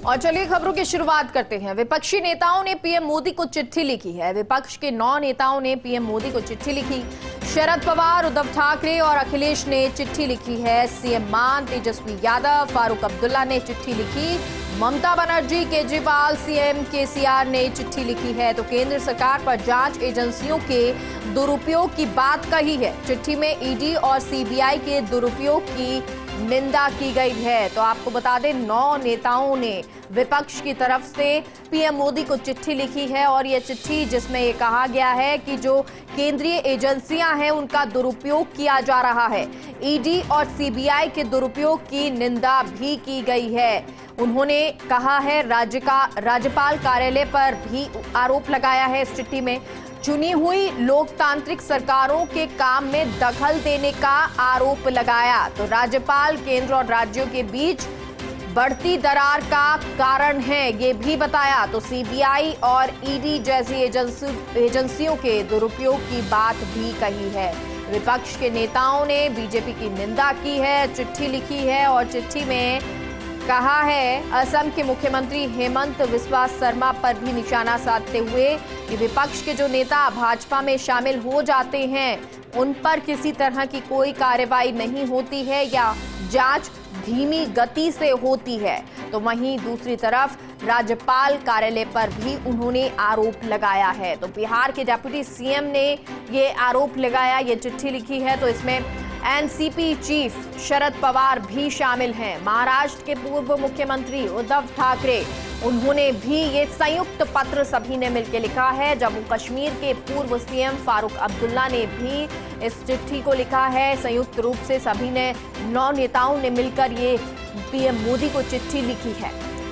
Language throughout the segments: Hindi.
और चलिए खबरों की शुरुआत करते हैं। विपक्षी नेताओं ने पीएम मोदी को चिट्ठी लिखी है। विपक्ष के 9 नेताओं ने पीएम मोदी को चिट्ठी लिखी। शरद पवार, उद्धव ठाकरे और अखिलेश ने चिट्ठी लिखी है। सीएम मान, तेजस्वी यादव, फारूक अब्दुल्ला ने चिट्ठी लिखी। ममता बनर्जी, केजरीवाल, सीएम केसीआर ने चिट्ठी लिखी है। तो केंद्र सरकार पर जांच एजेंसियों के दुरुपयोग की बात कही है। चिट्ठी में ईडी और सीबीआई के दुरुपयोग की निंदा की गई है। तो आपको बता दें, 9 नेताओं ने विपक्ष की तरफ से पीएम मोदी को चिट्ठी लिखी है और ये चिट्ठी जिसमें ये कहा गया है कि जो केंद्रीय एजेंसियां हैं उनका दुरुपयोग किया जा रहा है। ईडी और सीबीआई के दुरुपयोग की निंदा भी की गई है। उन्होंने कहा है राज्यपाल कार्यालय पर भी आरोप लगाया है। इस चिट्ठी में चुनी हुई लोकतांत्रिक सरकारों के काम में दखल देने का आरोप लगाया। तो राज्यपाल केंद्र और राज्यों के बीच बढ़ती दरार का कारण है, ये भी बताया। तो सीबीआई और ईडी जैसी एजेंसियों के दुरुपयोग की बात भी कही है। विपक्ष के नेताओं ने बीजेपी की निंदा की है, चिट्ठी लिखी है और चिट्ठी में कहा है असम के मुख्यमंत्री हेमंत बिस्वा शर्मा पर भी निशाना साधते हुए कि विपक्ष के जो नेता भाजपा में शामिल हो जाते हैं उन पर किसी तरह की कोई कार्रवाई नहीं होती है या जांच धीमी गति से होती है। तो वहीं दूसरी तरफ राज्यपाल कार्यालय पर भी उन्होंने आरोप लगाया है। तो बिहार के डिप्टी सीएम ने ये आरोप लगाया, ये चिट्ठी लिखी है। तो इसमें एनसीपी चीफ शरद पवार भी शामिल हैं। महाराष्ट्र के पूर्व मुख्यमंत्री उद्धव ठाकरे, उन्होंने भी ये संयुक्त पत्र सभी ने मिलकर लिखा है। जम्मू कश्मीर के पूर्व सीएम फारूक अब्दुल्ला ने भी इस चिट्ठी को लिखा है। संयुक्त रूप से सभी ने 9 नेताओं ने मिलकर ये पीएम मोदी को चिट्ठी लिखी है।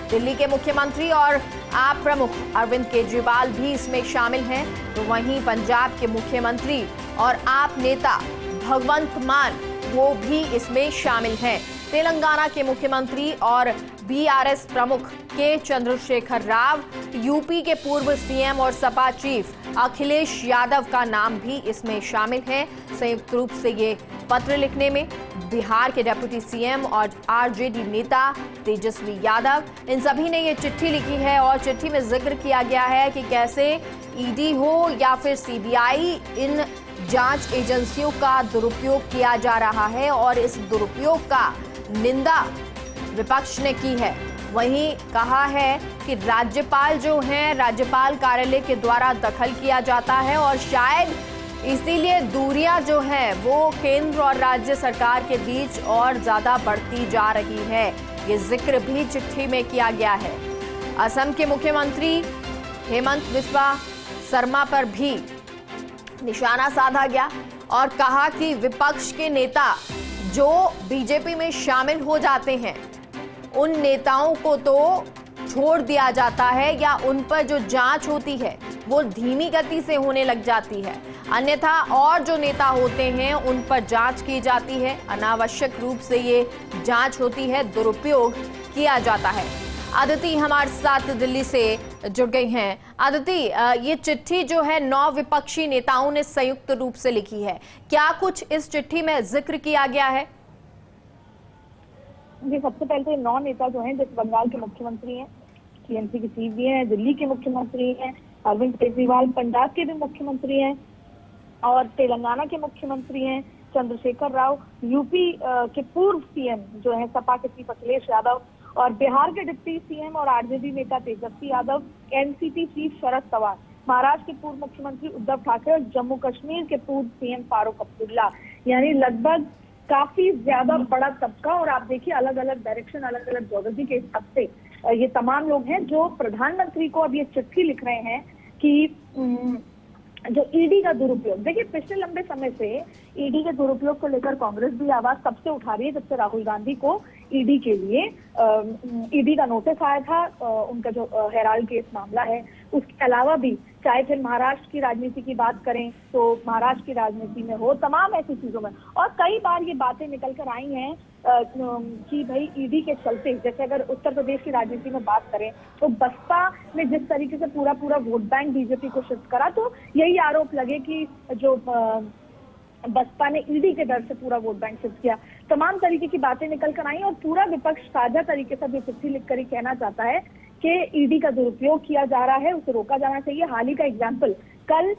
दिल्ली के मुख्यमंत्री और आप प्रमुख अरविंद केजरीवाल भी इसमें शामिल हैं। तो वहीं पंजाब के मुख्यमंत्री और आप नेता भगवंत मान, वो भी इसमें शामिल हैं। तेलंगाना के मुख्यमंत्री और बीआरएस प्रमुख के चंद्रशेखर राव, यूपी के पूर्व सीएम और सपा चीफ अखिलेश यादव का नाम भी इसमें शामिल है। संयुक्त रूप से ये पत्र लिखने में बिहार के डिप्टी सीएम और आरजेडी नेता तेजस्वी यादव, इन सभी ने ये चिट्ठी लिखी है और चिट्ठी में जिक्र किया गया है कि कैसे ईडी हो या फिर सीबीआई, इन जांच एजेंसियों का दुरुपयोग किया जा रहा है और इस दुरुपयोग का निंदा विपक्ष ने की है। वहीं कहा है कि राज्यपाल जो हैं, राज्यपाल कार्यालय के द्वारा दखल किया जाता है और शायद इसीलिए दूरियां जो हैं वो केंद्र और राज्य सरकार के बीच और ज्यादा बढ़ती जा रही है। ये जिक्र भी चिट्ठी में किया गया है। असम के मुख्यमंत्री हेमंत बिस्वा शर्मा पर भी निशाना साधा गया और कहा कि विपक्ष के नेता जो बीजेपी में शामिल हो जाते हैं उन नेताओं को तो छोड़ दिया जाता है या उन पर जो जांच होती है वो धीमी गति से होने लग जाती है, अन्यथा और जो नेता होते हैं उन पर जांच की जाती है। अनावश्यक रूप से ये जांच होती है, दुरुपयोग किया जाता है। आदिति हमारे साथ दिल्ली से जुड़ गई हैं। आदिति, ये चिट्ठी जो है 9 विपक्षी नेताओं ने संयुक्त रूप से लिखी है, क्या कुछ इस चिट्ठी में जिक्र किया गया है? जी, सबसे पहले तो 9 नेता जो हैं, जैसे बंगाल के मुख्यमंत्री हैं, टीएमसी के चीफ भी हैं, दिल्ली के मुख्यमंत्री हैं, अरविंद केजरीवाल पंजाब के भी मुख्यमंत्री हैं और तेलंगाना के मुख्यमंत्री हैं चंद्रशेखर राव, यूपी के पूर्व सीएम जो है सपा के चीफ अखिलेश यादव और बिहार के डिप्टी सीएम और आरजेडी नेता तेजस्वी यादव, एनसीपी चीफ शरद पवार, महाराष्ट्र के पूर्व मुख्यमंत्री उद्धव ठाकरे और जम्मू कश्मीर के पूर्व सीएम फारूक अब्दुल्ला। यानी लगभग काफी ज्यादा बड़ा तबका। और आप देखिए अलग अलग डायरेक्शन, अलग अलग ज्योग्राफी के हिसाब से ये तमाम लोग हैं जो प्रधानमंत्री को अब ये चिट्ठी लिख रहे हैं कि जो ईडी का दुरुपयोग, देखिए पिछले लंबे समय से ईडी के दुरुपयोग को लेकर कांग्रेस भी आवाज तब से उठा रही है जब से राहुल गांधी को ईडी के लिए ईडी का नोटिस आया था, उनका जो हेराल्ड केस मामला है। उसके अलावा भी चाहे फिर महाराष्ट्र की राजनीति की बात करें तो महाराष्ट्र की राजनीति में हो, तमाम ऐसी चीजों में, और कई बार ये बातें निकल कर आई हैं कि भाई ईडी के चलते, जैसे अगर उत्तर प्रदेश की राजनीति में बात करें तो बसपा ने जिस तरीके से पूरा वोट बैंक बीजेपी को शिफ्ट करा, तो यही आरोप लगे कि जो बसपा ने ईडी के डर से पूरा वोट बैंक शिफ्ट किया, तमाम तरीके की बातें निकल कर आई और पूरा विपक्ष साझा तरीके से भी चिट्ठी लिखकर ही कहना चाहता है कि ईडी का दुरुपयोग किया जा रहा है, उसे रोका जाना चाहिए। हाल ही का एग्जाम्पल, कल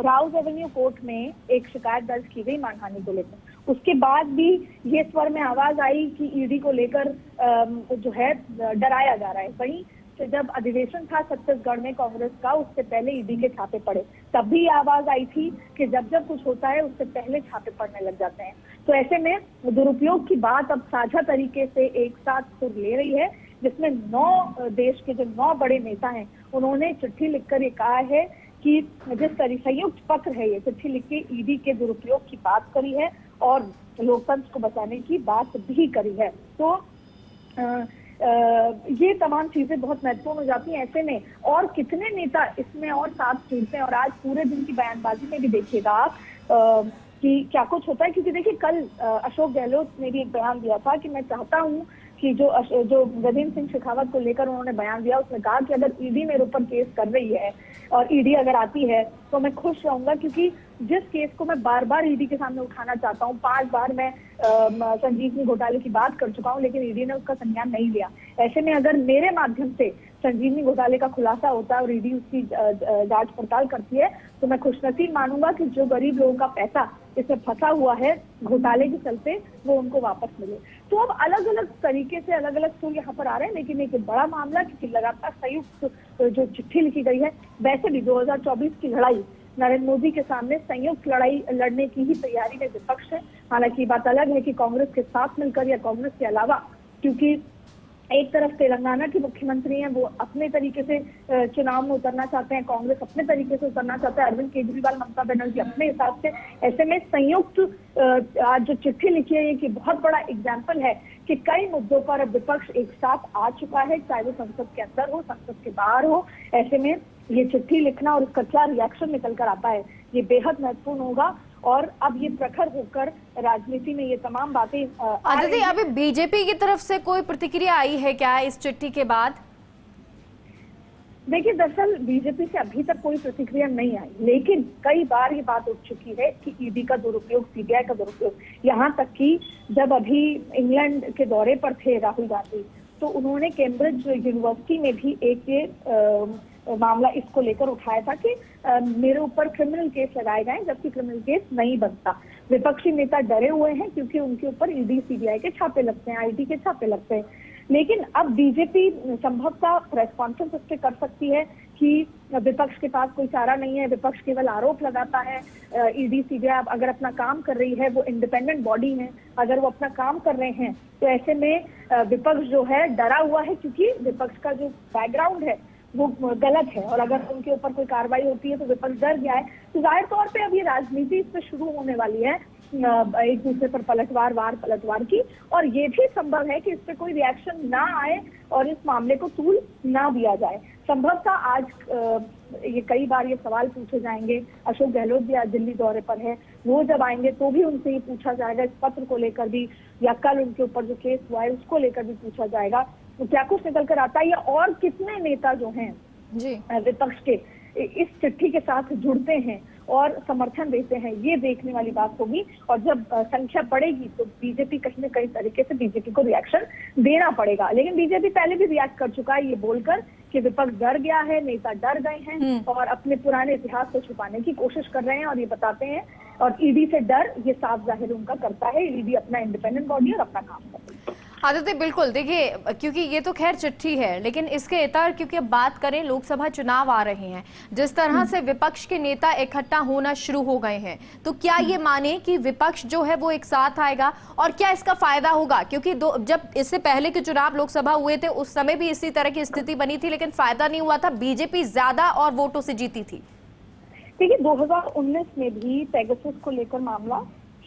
राउज एवेन्यू कोर्ट में एक शिकायत दर्ज की गई मानहानि को लेकर, उसके बाद भी ये स्वर में आवाज आई कि ईडी को लेकर जो है डराया जा रहा है। वहीं तो जब अधिवेशन था छत्तीसगढ़ में कांग्रेस का, उससे पहले ईडी के छापे पड़े, तब भी आवाज आई थी कि जब जब कुछ होता है उससे पहले छापे पड़ने लग जाते हैं। तो ऐसे में दुरुपयोग की बात अब साझा तरीके से एक साथ सुर ले रही है, जिसमें 9 देश के जो 9 बड़े नेता हैं उन्होंने चिट्ठी लिखकर ये कहा है कि जिस तरीके संयुक्त पत्र है, ये चिट्ठी लिख के ईडी के दुरुपयोग की बात करी है और लोकतंत्र को बचाने की बात भी करी है। तो ये तमाम चीजें बहुत महत्वपूर्ण हो जाती हैं। ऐसे में और कितने नेता इसमें और साथ जुड़ते हैं, और आज पूरे दिन की बयानबाजी में भी देखिएगा आप कि क्या कुछ होता है। क्योंकि देखिए कल अशोक गहलोत ने भी एक बयान दिया था कि मैं चाहता हूं कि जो गजेंद्र सिंह शेखावत को लेकर उन्होंने बयान दिया, उसने कहा कि अगर ईडी मेरे ऊपर केस कर रही है और ईडी अगर आती है तो मैं खुश रहूंगा, क्योंकि जिस केस को मैं बार बार ईडी के सामने उठाना चाहता हूं, 5 बार मैं संजीवनी घोटाले की बात कर चुका हूं, लेकिन ईडी ने उसका संज्ञान नहीं लिया। ऐसे में अगर मेरे माध्यम से संजीवनी घोटाले का खुलासा होता है और ईडी उसकी जांच पड़ताल करती है, तो मैं खुशनसीब मानूंगा कि जो गरीब लोगों का पैसा इसमें फंसा हुआ है घोटाले के चलते, वो उनको वापस मिले। तो अब अलग अलग तरीके से अलग अलग सुर यहाँ पर आ रहे हैं, लेकिन एक बड़ा मामला क्योंकि लगातार संयुक्त जो चिट्ठी लिखी गई है, वैसे भी 2024 की लड़ाई नरेंद्र मोदी के सामने संयुक्त लड़ाई लड़ने की ही तैयारी में विपक्ष है। हालांकि बात अलग है कि कांग्रेस के साथ मिलकर या कांग्रेस के अलावा, क्योंकि एक तरफ तेलंगाना के मुख्यमंत्री हैं, वो अपने तरीके से चुनाव में उतरना चाहते हैं, कांग्रेस अपने तरीके से उतरना चाहता है, अरविंद केजरीवाल, ममता बनर्जी अपने हिसाब से। ऐसे में संयुक्त आज जो चिट्ठी लिखी है, ये कि बहुत बड़ा एग्जाम्पल है कि कई मुद्दों पर अब विपक्ष एक साथ आ चुका है, चाहे वो संसद के अंदर हो, संसद के बाहर हो। ऐसे में ये चिट्ठी लिखना और उसका क्या रिएक्शन निकल कर आता है, ये बेहद महत्वपूर्ण होगा। और अब ये प्रखर होकर राजनीति में ये तमाम बातें अदिति, अभी बीजेपी की तरफ से कोई प्रतिक्रिया आई है क्या इस चिट्ठी के बाद? देखिए, दरअसल बीजेपी से अभी तक कोई प्रतिक्रिया नहीं आई, लेकिन कई बार ये बात उठ चुकी है कि ईडी का दुरुपयोग, सीबीआई का दुरुपयोग, यहाँ तक कि जब अभी इंग्लैंड के दौरे पर थे राहुल गांधी, तो उन्होंने कैम्ब्रिज यूनिवर्सिटी में भी एक ये मामला इसको लेकर उठाया था कि मेरे ऊपर क्रिमिनल केस लगाए गए, जबकि क्रिमिनल केस नहीं बनता। विपक्षी नेता डरे हुए हैं क्योंकि उनके ऊपर ईडी सीबीआई के छापे लगते हैं, आईटी के छापे लगते हैं। लेकिन अब बीजेपी संभवतः प्रेस कॉन्फ्रेंस इस पे कर सकती है कि विपक्ष के पास कोई चारा नहीं है, विपक्ष केवल आरोप लगाता है। ईडी सीबीआई अगर अपना काम कर रही है, वो इंडिपेंडेंट बॉडी है, अगर वो अपना काम कर रहे हैं, तो ऐसे में विपक्ष जो है डरा हुआ है, क्योंकि विपक्ष का जो बैकग्राउंड है वो गलत है, और अगर उनके ऊपर कोई कार्रवाई होती है तो विपक्ष डर गया है। तो जाहिर तौर पे अब ये राजनीति इस पे शुरू होने वाली है, एक दूसरे पर पलटवार की, और ये भी संभव है कि इस पे कोई रिएक्शन ना आए और इस मामले को तूल ना दिया जाए। संभवतः आज ये कई बार ये सवाल पूछे जाएंगे, अशोक गहलोत भी आज दिल्ली दौरे पर है, वो जब आएंगे तो भी उनसे ये पूछा जाएगा, इस पत्र को लेकर भी, या कल उनके ऊपर जो केस हुआ है उसको लेकर भी पूछा जाएगा। तो क्या कुछ निकल कर आता है, या और कितने नेता जो हैं जी विपक्ष के इस चिट्ठी के साथ जुड़ते हैं और समर्थन देते हैं, ये देखने वाली बात होगी। और जब संख्या बढ़ेगी तो बीजेपी कहीं न कहीं तरीके से बीजेपी को रिएक्शन देना पड़ेगा। लेकिन बीजेपी पहले भी रिएक्ट कर चुका है ये बोलकर कि विपक्ष डर गया है, नेता डर गए हैं और अपने पुराने इतिहास को छुपाने की कोशिश कर रहे हैं, और ये बताते हैं, और ईडी से डर ये साफ जाहिर उनका करता है। ईडी अपना इंडिपेंडेंट बॉडी और अपना काम करता है। आदित्य, बिल्कुल, देखिए, क्योंकि ये तो खैर चिट्ठी है, लेकिन इसके इतर क्योंकि अब बात करें, लोकसभा चुनाव आ रहे हैं, जिस तरह से विपक्ष के नेता इकट्ठा होना शुरू हो गए हैं, तो क्या ये माने कि विपक्ष जो है वो एक साथ आएगा, और क्या इसका फायदा होगा? क्योंकि जब इससे पहले के चुनाव लोकसभा हुए थे, उस समय भी इसी तरह की स्थिति बनी थी, लेकिन फायदा नहीं हुआ था, बीजेपी ज्यादा और वोटों से जीती थी। देखिए, 2019 में भी पेगासस को लेकर मामला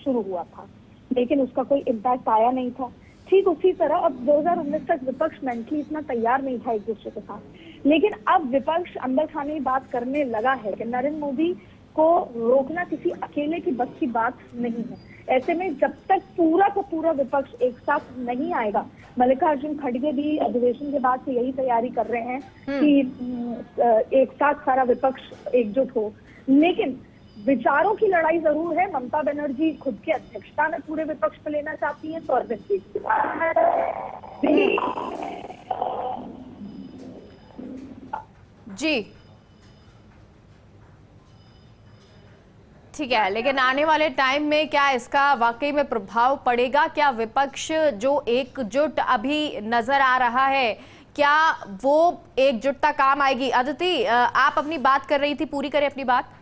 शुरू हुआ था, लेकिन उसका कोई इम्पैक्ट आया नहीं था। ठीक उसी तरह अब 2019 तक विपक्ष मेंटली इतना तैयार नहीं था एक दूसरे के साथ, लेकिन अब विपक्ष अंदर खाने की बात करने लगा है कि नरेंद्र मोदी को रोकना किसी अकेले की बस की बात नहीं है। ऐसे में जब तक पूरा का पूरा विपक्ष एक साथ नहीं आएगा, मल्लिकार्जुन खड़गे भी अधिवेशन के बाद से यही तैयारी कर रहे हैं कि एक साथ सारा विपक्ष एकजुट हो, लेकिन विचारों की लड़ाई जरूर है। ममता बनर्जी खुद की अध्यक्षता में पूरे विपक्ष को लेना चाहती है, तो अरविंद केजरीवाल जी ठीक है, लेकिन आने वाले टाइम में क्या इसका वाकई में प्रभाव पड़ेगा? क्या विपक्ष जो एकजुट अभी नजर आ रहा है, क्या वो एकजुटता काम आएगी? अदिति, आप अपनी बात कर रही थी, पूरी करें अपनी बात।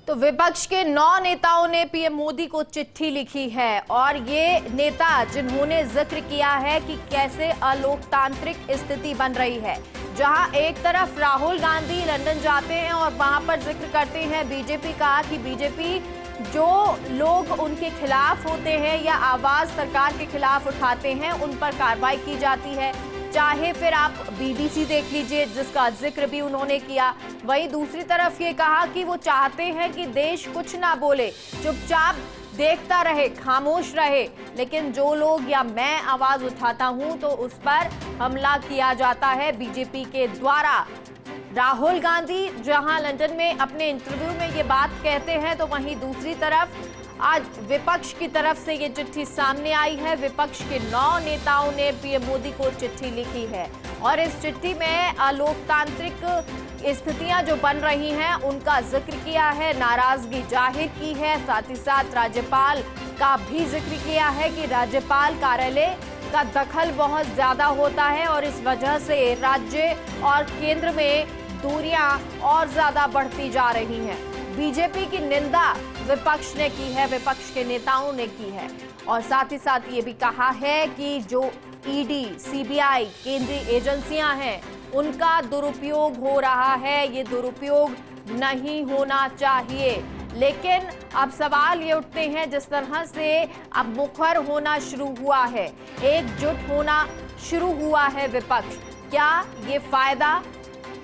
तो विपक्ष के 9 नेताओं ने पीएम मोदी को चिट्ठी लिखी है और ये नेता जिन्होंने जिक्र किया है कि कैसे अलोकतांत्रिक स्थिति बन रही है, जहां एक तरफ राहुल गांधी लंदन जाते हैं और वहां पर जिक्र करते हैं बीजेपी का कि बीजेपी जो लोग उनके खिलाफ होते हैं या आवाज सरकार के खिलाफ उठाते हैं उन पर कार्रवाई की जाती है। चाहे फिर आप बीबीसी देख लीजिए, जिसका जिक्र भी उन्होंने किया। वहीं दूसरी तरफ ये कहा कि वो चाहते हैं कि देश कुछ ना बोले, चुपचाप देखता रहे, खामोश रहे, लेकिन जो लोग या मैं आवाज उठाता हूं तो उस पर हमला किया जाता है बीजेपी के द्वारा। राहुल गांधी जहां लंदन में अपने इंटरव्यू में ये बात कहते हैं, तो वहीं दूसरी तरफ आज विपक्ष की तरफ से ये चिट्ठी सामने आई है। विपक्ष के 9 नेताओं ने पीएम मोदी को चिट्ठी लिखी है और इस चिट्ठी में अलोकतांत्रिक स्थितियां जो बन रही हैं उनका जिक्र किया है, नाराजगी जाहिर की है। साथ ही साथ राज्यपाल का भी जिक्र किया है कि राज्यपाल कार्यालय का दखल बहुत ज्यादा होता है और इस वजह से राज्य और केंद्र में दूरियां और ज्यादा बढ़ती जा रही हैं। बीजेपी की निंदा विपक्ष ने की है, विपक्ष के नेताओं ने की है और साथ ही साथ ये भी कहा है कि जो ईडी, सीबीआई केंद्रीय एजेंसियां हैं उनका दुरुपयोग हो रहा है, ये दुरुपयोग नहीं होना चाहिए। लेकिन अब सवाल ये उठते हैं, जिस तरह से अब मुखर होना शुरू हुआ है, एकजुट होना शुरू हुआ है विपक्ष, क्या ये फायदा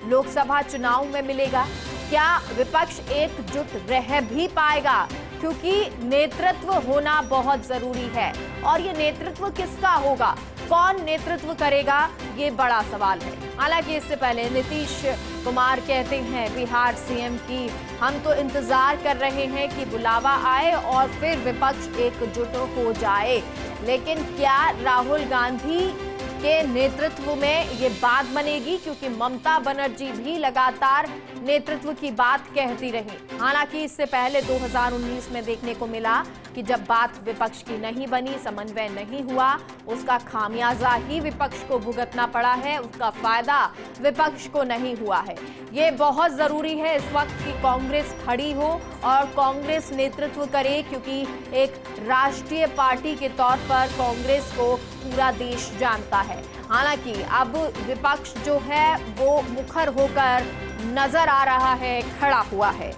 लोकसभा चुनाव में मिलेगा? क्या विपक्ष एकजुट रह भी पाएगा? क्योंकि नेतृत्व होना बहुत जरूरी है और ये नेतृत्व किसका होगा, कौन नेतृत्व करेगा, ये बड़ा सवाल है। हालांकि इससे पहले नीतीश कुमार कहते हैं बिहार सीएम की, हम तो इंतजार कर रहे हैं कि बुलावा आए और फिर विपक्ष एकजुट हो जाए। लेकिन क्या राहुल गांधी के नेतृत्व में ये बात बनेगी? क्योंकि ममता बनर्जी भी लगातार नेतृत्व की बात कहती रही। हालांकि इससे पहले 2019 में देखने को मिला कि जब बात विपक्ष की नहीं बनी, समन्वय नहीं हुआ, उसका खामियाजा ही विपक्ष को भुगतना पड़ा है, उसका फायदा विपक्ष को नहीं हुआ है। ये बहुत जरूरी है इस वक्त कि कांग्रेस खड़ी हो और कांग्रेस नेतृत्व करे, क्योंकि एक राष्ट्रीय पार्टी के तौर पर कांग्रेस को पूरा देश जानता है। हालांकि अब विपक्ष जो है वो मुखर होकर नजर आ रहा है, खड़ा हुआ है।